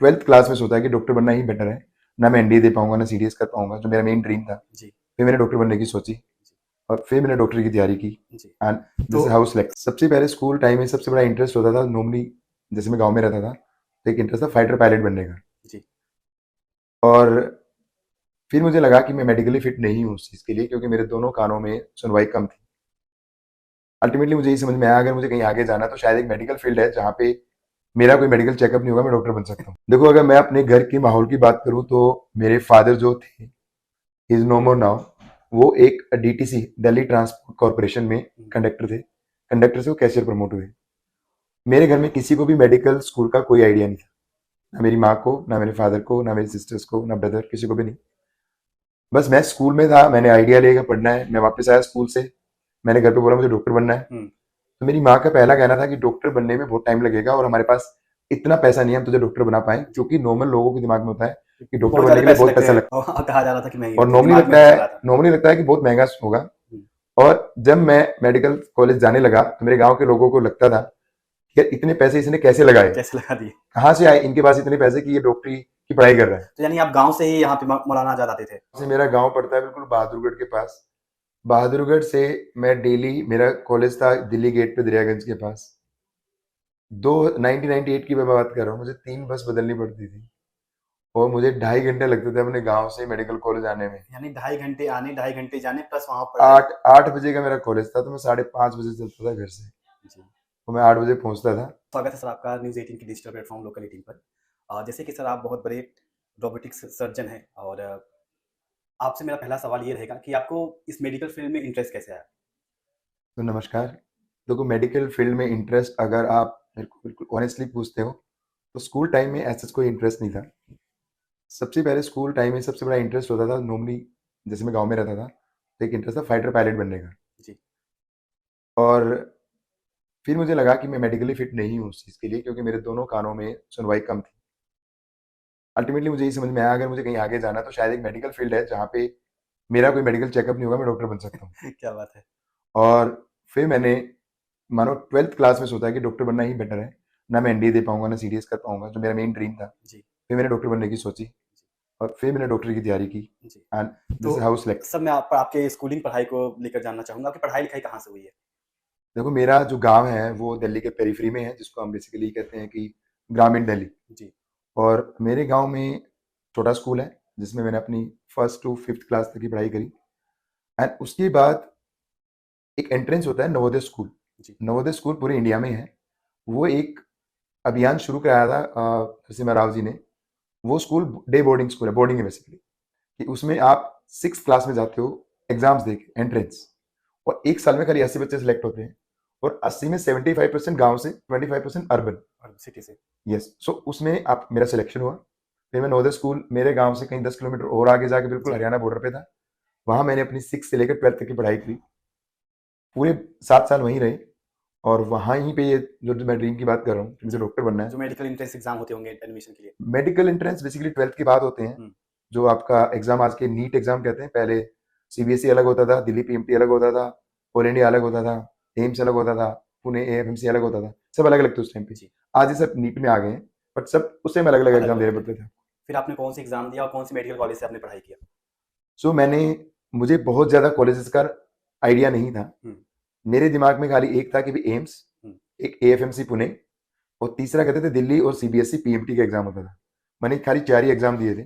Twelfth class में सोचा है कि डॉक्टर बनना ही बेटर है। ना मैं एनडीए दे पाऊंगा, ना सीडीएस कर पाऊंगा, जो मेरा मेन ड्रीम था। जी, फिर मैंने डॉक्टर बनने की सोची और फिर मैंने डॉक्टर की तैयारी की। जी। एंड तो दिस इज हाउ सिलेक्ट। सबसे पहले स्कूल टाइम में सबसे बड़ा इंटरेस्ट होता था नॉर्मली, जैसे मैं गांव में रहता था तो एक इंटरेस्ट था फाइटर पायलट बनने का। जी, और फिर मुझे लगा कि मैं मेडिकली फिट नहीं हूँ उस चीज़ के लिए, क्योंकि मेरे दोनों कानों में सुनवाई कम थी। अल्टीमेटली मुझे ये समझ में आया, अगर मुझे कहीं आगे जाना है तो शायद एक मेडिकल फील्ड है जहाँ पे मेरा कोई मेडिकल चेकअप नहीं होगा, मैं डॉक्टर बन सकता हूँ। देखो, अगर मैं अपने घर के माहौल की बात करूँ तो मेरे फादर जो थे, इज नो मोर नाउ। वो एक डीटीसी, दिल्ली ट्रांसपोर्ट कॉर्पोरेशन में हुँ, कंडक्टर थे। कंडक्टर से वो कैशियर प्रमोट हुए। मेरे घर में किसी को भी मेडिकल स्कूल का कोई आइडिया नहीं था। ना मेरी माँ को, ना मेरे फादर को, ना मेरी सिस्टर्स को, ना ब्रदर, किसी को भी नहीं। बस मैं स्कूल में था, मैंने आइडिया लेकर पढ़ना है, मैं वापस आया स्कूल से, मैंने घर पे बोला मुझे डॉक्टर बनना है। हुँ। तो मेरी माँ का पहला कहना था कि डॉक्टर बनने में बहुत टाइम लगेगा और हमारे पास इतना पैसा नहीं है हम तुझे डॉक्टर बना पाए, जी, क्योंकि नॉर्मल लोगों के दिमाग में होता है कि डॉक्टर बहुत बनने ज़्यादा के लिए पैसे बहुत लगते पैसा हैं लगता और कहा जा रहा था कि महँगी है, और होती है, दिमाग में ऐसा चल रहा था। नॉर्मली लगता है कि बहुत महंगा होगा। हुँ, और जब मैं मेडिकल कॉलेज जाने लगा तो मेरे गांव के लोगों को लगता था कि यार इतने पैसे इसने कैसे लगाए, कैसे लगा दिए? कहाँ से आए इनके पास इतने पैसे कि ये डॉक्टरी की पढ़ाई कर रहा है। तो यानी आप गाँव से ही यहाँ पे मौलाना आज़ाद आते थे? से मेरा गांव पड़ता है बिल्कुल बहादुरगढ़ के पास। बहादुरगढ़ से मैं डेली, मेरा कॉलेज था दिल्ली गेट पे दरियागंज के पास। दो 1998 की मैं बात कर रहा हूँ, मुझे 3 बस बदलनी पड़ती थी और मुझे 2.5 घंटे लगते थे अपने गांव से मेडिकल कॉलेज आने में। यानी ढाई घंटे आने, ढाई घंटे जाने प्लस वहाँ पढ़ाई। 8 8 बजे का मेरा कॉलेज था, तो मैं 5:30 बजे चलता था घर से, जी। तो मैं 8 बजे पहुंचता था। स्वागत है सर आपका न्यूज़ 18 की डिजिटल प्लेटफ़ॉर्म लोकल 18 पर। जैसे कि सर आप बहुत बड़े रोबोटिक्स सर्जन हैं और आपसे मेरा पहला सवाल ये रहेगा कि आपको इस मेडिकल फ़ील्ड में इंटरेस्ट कैसे आया? तो नमस्कार। देखो, मेडिकल फील्ड में इंटरेस्ट अगर आप मेरे को बिल्कुल ऑनेस्टली पूछते हो तो स्कूल टाइम में ऐसा कोई इंटरेस्ट नहीं था। सबसे पहले स्कूल टाइम में सबसे बड़ा इंटरेस्ट होता था नॉर्मली, जैसे मैं गांव में रहता था तो एक इंटरेस्ट था फाइटर पायलट बनने का। जी, और फिर मुझे लगा कि मैं मेडिकली फिट नहीं हूँ उस चीज़ के लिए, क्योंकि मेरे दोनों कानों में सुनवाई कम थी। अल्टीमेटली मुझे ये समझ में आया, अगर मुझे कहीं आगे जाना है तो शायद एक मेडिकल फील्ड है जहाँ पे मेरा कोई मेडिकल चेकअप नहीं होगा, मैं डॉक्टर बन सकता हूँ। क्या बात है। और फिर मैंने, मानो ट्वेल्थ क्लास में सोचा कि डॉक्टर बनना ही बेटर है। ना मैं एनडीए दे पाऊंगा, ना सीडीएस कर पाऊंगा, जो मेरा मेन ड्रीम था। जी, फिर मैंने डॉक्टर बनने की सोची और फिर मैंने डॉक्टर की तैयारी की। जी। एंड तो this is how select. Sir मैं आप आपके स्कूलिंग पढ़ाई को लेकर जानना चाहूँगा, आपकी पढ़ाई-लिखाई कहाँ से हुई है? देखो, मेरा जो गांव है वो दिल्ली के पेरीफ्री में है, जिसको हम बेसिकली कहते हैं कि ग्रामीण दिल्ली। जी, और मेरे गांव में छोटा स्कूल है जिसमें मैंने अपनी फर्स्ट टू फिफ्थ क्लास तक की पढ़ाई करी। एंड उसके बाद एक एंट्रेंस होता है नवोदय स्कूल। जी, नवोदय स्कूल पूरे इंडिया में है। वो एक अभियान शुरू कराया था नरसिम्हा राव जी ने। वो स्कूल डे बोर्डिंग स्कूल है, बोर्डिंग है बेसिकली, कि उसमें आप सिक्स क्लास में जाते हो एग्जाम्स दे के, एंट्रेंस। और एक साल में खाली 80 बच्चे सेलेक्ट होते हैं और 80 में 75% गांव से, 25% अर्बन। और सिटी से। यस, सो उसमें आप, मेरा सिलेक्शन हुआ। फिर मैं नवोदय स्कूल मेरे गांव से कहीं 10 किलोमीटर और आगे जाके बिल्कुल जी, हरियाणा बॉर्डर पे था। वहां मैंने अपनी 6 से लेकर 12th तक की पढ़ाई की। पूरे 7 साल वहीं रहे। और वहां ही पे ये जो मैं ड्रीम की बात कर रहा हूँ कि मुझे जी। डॉक्टर बनना है। जो मेडिकल एंट्रेंस एग्ज़ाम होते होंगे एडमिशन के लिए। मेडिकल एंट्रेंस बेसिकली 12th के बाद होते हैं। हुँ, जो आपका एग्जाम आज के नीट एग्जाम कहते हैं, पहले सीबीएसई अलग होता था, दिल्ली पीएमटी अलग होता था, ऑल इंडिया अलग होता था, एम्स अलग होता था, पुणे एएफएमसी अलग होता था, सब अलग अलग थे उस टाइम पे। जी, आज ये सब नीट में आ गए हैं, बट सब उस टाइम अलग अलग एग्जाम अलग-अलग देने थे। पड़ते थे। फिर आपने कौन-सी एग्ज़ाम दिया और कौन-सी मेडिकल कॉलेज से आपने पढ़ाई किया? सो मैंने, मुझे बहुत ज्यादा कॉलेजेस का आइडिया नहीं था। हुँ, मेरे दिमाग में खाली एक था कि भी एम्स, हुँ, एक एएफएमसी पुणे, और तीसरा कहते थे दिल्ली, और सीबीएसई पीएमटी का एग्जाम होता था। मैंने खाली 4 ही एग्जाम दिए थे।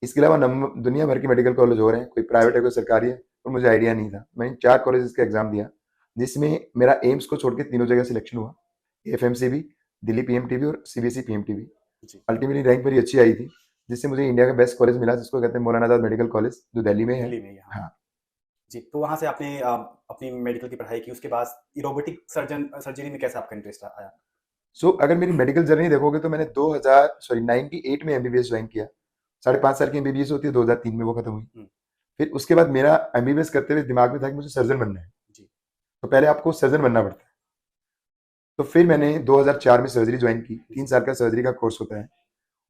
इसके अलावा दुनिया भर के मेडिकल कॉलेज हो रहे हैं, कोई प्राइवेट जी, है कोई सरकारी है, और मुझे आइडिया नहीं था। मैंने 4 कॉलेजेस का एग्जाम दिया, जिसमें मेरा एम्स को छोड़ के तीनों जगह सिलेक्शन हुआ। एएफएमसी भी, दिल्ली पीएमटी भी, और सीबीएसई पीएमटी भी। जी, अल्टीमेटली रैंक मेरी अच्छी आई थी, जिससे मुझे इंडिया का बेस्ट कॉलेज मिला, जिसको कहते हैं मौलाना आजाद मेडिकल कॉलेज, जो दिल्ली में है। दिल्ली में ही, हाँ। हाँ। जी, तो वहाँ से आपने अपनी मेडिकल की पढ़ाई की, उसके बाद रोबोटिक सर्जरी में कैसे आपका इंटरेस्ट आया? अगर मेरी मेडिकल जर्नी देखोगे तो मैंने 98 में एमबीबीएस ज्वाइन किया। 5.5 साल की एमबीबीएस होती है, 2003 में वो खत्म हुई। हुँ, फिर उसके बाद मेरा एमबीबीएस करते हुए दिमाग में था कि मुझे सर्जन बनना है। जी, तो पहले आपको सर्जन बनना पड़ता है। तो फिर मैंने 2004 में सर्जरी ज्वाइन की। तीन जी, साल का सर्जरी का कोर्स होता है।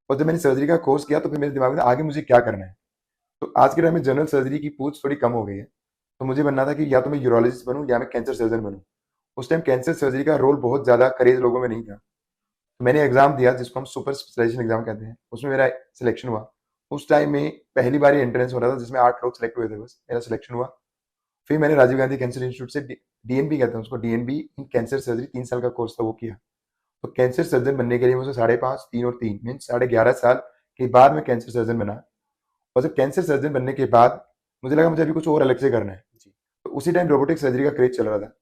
और जब मैंने सर्जरी का कोर्स किया तो फिर मेरे दिमाग में था, आगे मुझे क्या करना है। तो आज के टाइम में जनरल सर्जरी की पूछ थोड़ी कम हो गई है। तो मुझे बनना था कि या तो मैं यूरोलॉजिस्ट बनूं या मैं कैंसर सर्जन बनूं। उस टाइम कैंसर सर्जरी का रोल बहुत ज्यादा करेज लोगों में नहीं था। तो मैंने एग्ज़ाम दिया जिसको हम सुपर स्पेशलाइज़ेशन एग्ज़ाम कहते हैं, उसमें मेरा सिलेक्शन हुआ। उस टाइम में पहली बार ही एंट्रेंस हो रहा था जिसमें 8 लोग सेलेक्ट हुए थे बस, मेरा सिलेक्शन हुआ। फिर मैंने राजीव गांधी कैंसर इंस्टीट्यूट से डीएनबी कहते हैं उसको, डीएनबी इन कैंसर सर्जरी 3 साल का कोर्स था वो किया। तो कैंसर सर्जन बनने के लिए मुझे 5.5 3 और 3 मीन्स 11.5 साल के बाद मैं कैंसर सर्जन बना। और जब कैंसर सर्जन बनने के बाद मुझे लगा मुझे अभी कुछ और अलग से करना है। जी, तो उसी टाइम रोबोटिक सर्जरी का क्रेज चल रहा था।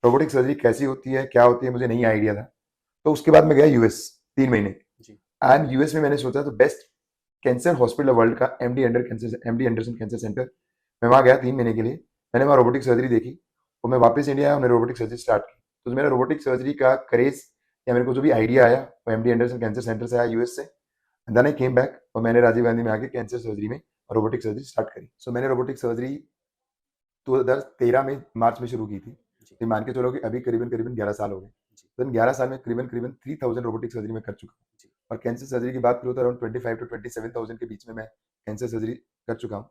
रोबोटिक सर्जरी कैसी होती है, क्या होती है, मुझे नहीं आइडिया था। तो उसके बाद मैं गया यूएस 3 महीने जी, एंड यूएस में मैंने सोचा तो बेस्ट कैंसर हॉस्पिटल वर्ल्ड का एमडी एंडरसन कैंसर सेंटर, मैं वहाँ गया 3 महीने के लिए। मैंने वहाँ रोबोटिक सर्जरी देखी और मैं वापस इंडिया आया, हमने रोबोटिक सर्जरी स्टार्ट की। तो मेरा रोबोटिक सर्जरी का क्रेज या मेरे को जो भी आइडिया आया वो एमडी एंडरसन कैंसर सेंटर से आया यूएस से। And then I came back और मैंने राजीव गांधी में आके कैंसर सर्जरी में रोबोटिक सर्जरी स्टार्ट करी। सो मैंने रोबोटिक सर्जरी 2013 में मार्च में शुरू की थी। जी, तो मान के चलो कि अभी करीबन 11 साल हो गए। जी, तो इन 11 साल में करीबन 3000 रोबोटिक सर्जरी में कर चुका हूँ। जी, और कैंसर सर्जरी की बात करूँ तो अराउंड 25 टू 27,000 के बीच में मैं कैंसर सर्जरी कर चुका हूँ।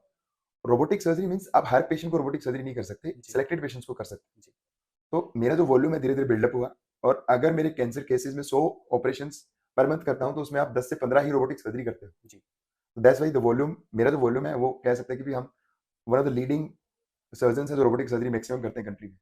रोबोटिक सर्जरी मीन्स आप हर पेशेंट को रोबोटिक सर्जरी नहीं कर सकते, जी, सिलेक्टेड पेशेंट्स को कर सकते हैं। जी, तो मेरा जो वॉल्यूम है धीरे-धीरे बिल्डअप हुआ और अगर मेरे कैंसर केसेस में 100 ऑपरेशंस पर मंथ करता हूँ तो उसमें आप 10 से 15 ही रोबोटिक सर्जरी करते हो। जी। दैट्स व्हाई द वॉल्यूम, मेरा जो वॉल्यूम है वो कह सकते हैं कि भी हम one of the leading surgeons हैं जो रोबोटिक सर्जरी मैक्सिमम करते हैं कंट्री में।